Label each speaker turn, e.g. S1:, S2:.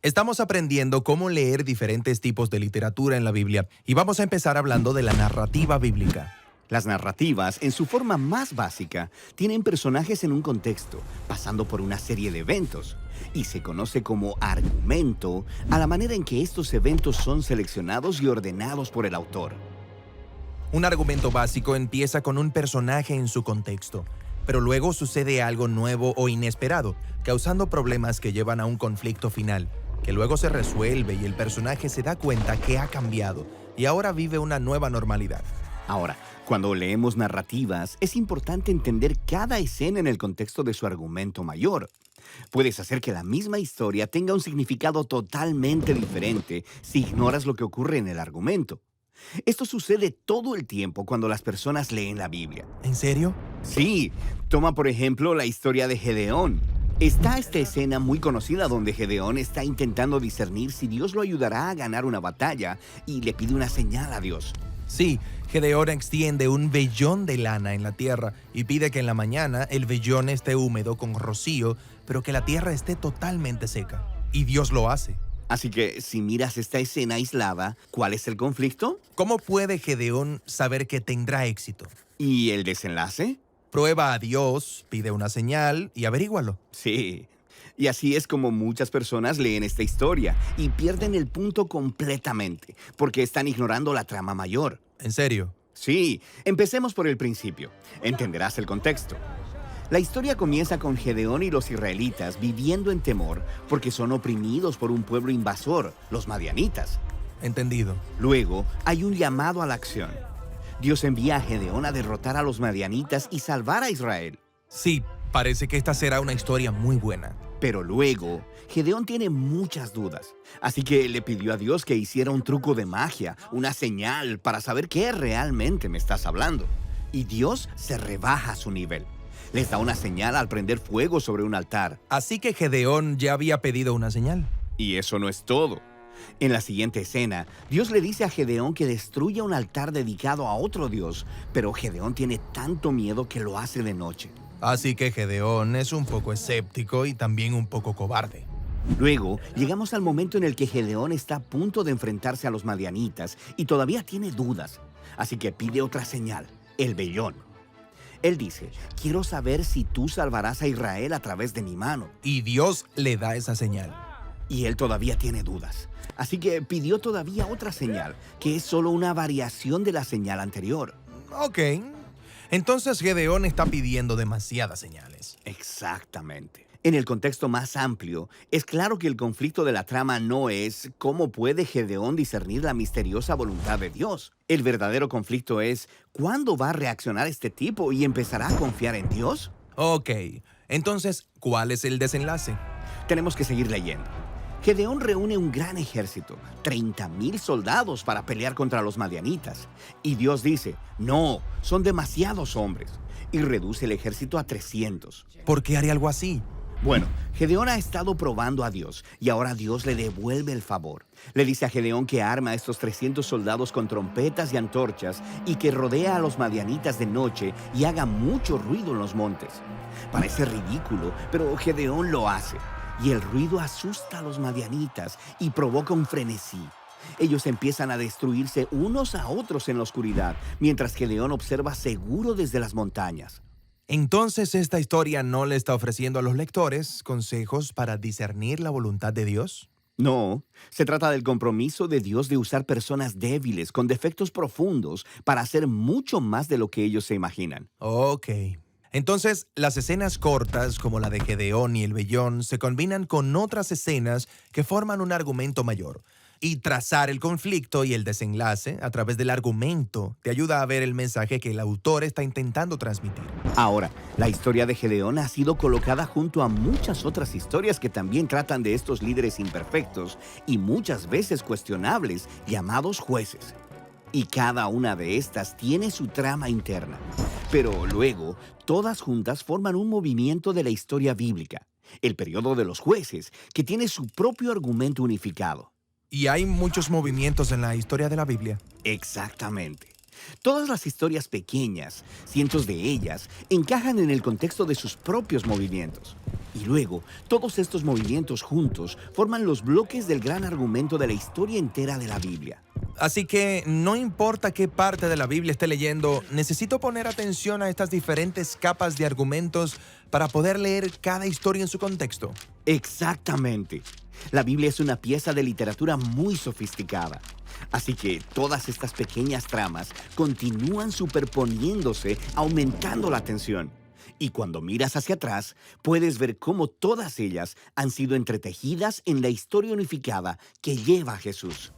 S1: Estamos aprendiendo cómo leer diferentes tipos de literatura en la Biblia y vamos a empezar hablando de la narrativa bíblica.
S2: Las narrativas, en su forma más básica, tienen personajes en un contexto, pasando por una serie de eventos, y se conoce como argumento a la manera en que estos eventos son seleccionados y ordenados por el autor.
S1: Un argumento básico empieza con un personaje en su contexto, pero luego sucede algo nuevo o inesperado, causando problemas que llevan a un conflicto final, que luego se resuelve y el personaje se da cuenta que ha cambiado y ahora vive una nueva normalidad.
S2: Ahora, cuando leemos narrativas, es importante entender cada escena en el contexto de su argumento mayor. Puedes hacer que la misma historia tenga un significado totalmente diferente si ignoras lo que ocurre en el argumento. Esto sucede todo el tiempo cuando las personas leen la Biblia.
S1: ¿En serio?
S2: Sí, toma por ejemplo la historia de Gedeón. Está esta escena muy conocida donde Gedeón está intentando discernir si Dios lo ayudará a ganar una batalla y le pide una señal a Dios.
S1: Sí, Gedeón extiende un vellón de lana en la tierra y pide que en la mañana el vellón esté húmedo con rocío, pero que la tierra esté totalmente seca. Y Dios lo hace.
S2: Así que si miras esta escena aislada, ¿cuál es el conflicto?
S1: ¿Cómo puede Gedeón saber que tendrá éxito?
S2: ¿Y el desenlace?
S1: Prueba a Dios, pide una señal y averígualo.
S2: Sí. Y así es como muchas personas leen esta historia y pierden el punto completamente, porque están ignorando la trama mayor.
S1: ¿En serio?
S2: Sí, empecemos por el principio. Entenderás el contexto. La historia comienza con Gedeón y los israelitas viviendo en temor porque son oprimidos por un pueblo invasor, los madianitas.
S1: Entendido.
S2: Luego, hay un llamado a la acción. Dios envía a Gedeón a derrotar a los madianitas y salvar a Israel.
S1: Sí, parece que esta será una historia muy buena.
S2: Pero luego, Gedeón tiene muchas dudas, así que le pidió a Dios que hiciera un truco de magia, una señal para saber qué realmente me estás hablando. Y Dios se rebaja a su nivel. Les da una señal al prender fuego sobre un altar.
S1: Así que Gedeón ya había pedido una señal.
S2: Y eso no es todo. En la siguiente escena, Dios le dice a Gedeón que destruya un altar dedicado a otro Dios, pero Gedeón tiene tanto miedo que lo hace de noche.
S1: Así que Gedeón es un poco escéptico y también un poco cobarde.
S2: Luego, llegamos al momento en el que Gedeón está a punto de enfrentarse a los madianitas y todavía tiene dudas. Así que pide otra señal, el vellón. Él dice, quiero saber si tú salvarás a Israel a través de mi mano.
S1: Y Dios le da esa señal.
S2: Y él todavía tiene dudas. Así que pidió todavía otra señal, que es solo una variación de la señal anterior.
S1: Ok. Entonces Gedeón está pidiendo demasiadas señales.
S2: Exactamente. En el contexto más amplio, es claro que el conflicto de la trama no es cómo puede Gedeón discernir la misteriosa voluntad de Dios. El verdadero conflicto es ¿cuándo va a reaccionar este tipo y empezará a confiar en Dios?
S1: Ok. Entonces, ¿cuál es el desenlace?
S2: Tenemos que seguir leyendo. Gedeón reúne un gran ejército, 30,000 soldados para pelear contra los madianitas. Y Dios dice, no, son demasiados hombres. Y reduce el ejército a 300.
S1: ¿Por qué haría algo así?
S2: Bueno, Gedeón ha estado probando a Dios y ahora Dios le devuelve el favor. Le dice a Gedeón que arma a estos 300 soldados con trompetas y antorchas y que rodea a los madianitas de noche y haga mucho ruido en los montes. Parece ridículo, pero Gedeón lo hace. Y el ruido asusta a los madianitas y provoca un frenesí. Ellos empiezan a destruirse unos a otros en la oscuridad, mientras Gedeón observa seguro desde las montañas.
S1: Entonces, ¿esta historia no le está ofreciendo a los lectores consejos para discernir la voluntad de Dios?
S2: No, se trata del compromiso de Dios de usar personas débiles con defectos profundos para hacer mucho más de lo que ellos se imaginan.
S1: Ok. Entonces, las escenas cortas, como la de Gedeón y el vellón, se combinan con otras escenas que forman un argumento mayor. Y trazar el conflicto y el desenlace a través del argumento te ayuda a ver el mensaje que el autor está intentando transmitir.
S2: Ahora, la historia de Gedeón ha sido colocada junto a muchas otras historias que también tratan de estos líderes imperfectos y muchas veces cuestionables, llamados jueces. Y cada una de estas tiene su trama interna. Pero luego, todas juntas forman un movimiento de la historia bíblica, el periodo de los jueces, que tiene su propio argumento unificado.
S1: Y hay muchos movimientos en la historia de la Biblia.
S2: Exactamente. Todas las historias pequeñas, cientos de ellas, encajan en el contexto de sus propios movimientos. Y luego, todos estos movimientos juntos forman los bloques del gran argumento de la historia entera de la Biblia.
S1: Así que no importa qué parte de la Biblia esté leyendo, necesito poner atención a estas diferentes capas de argumentos para poder leer cada historia en su contexto.
S2: Exactamente. La Biblia es una pieza de literatura muy sofisticada. Así que todas estas pequeñas tramas continúan superponiéndose, aumentando la tensión. Y cuando miras hacia atrás, puedes ver cómo todas ellas han sido entretejidas en la historia unificada que lleva a Jesús.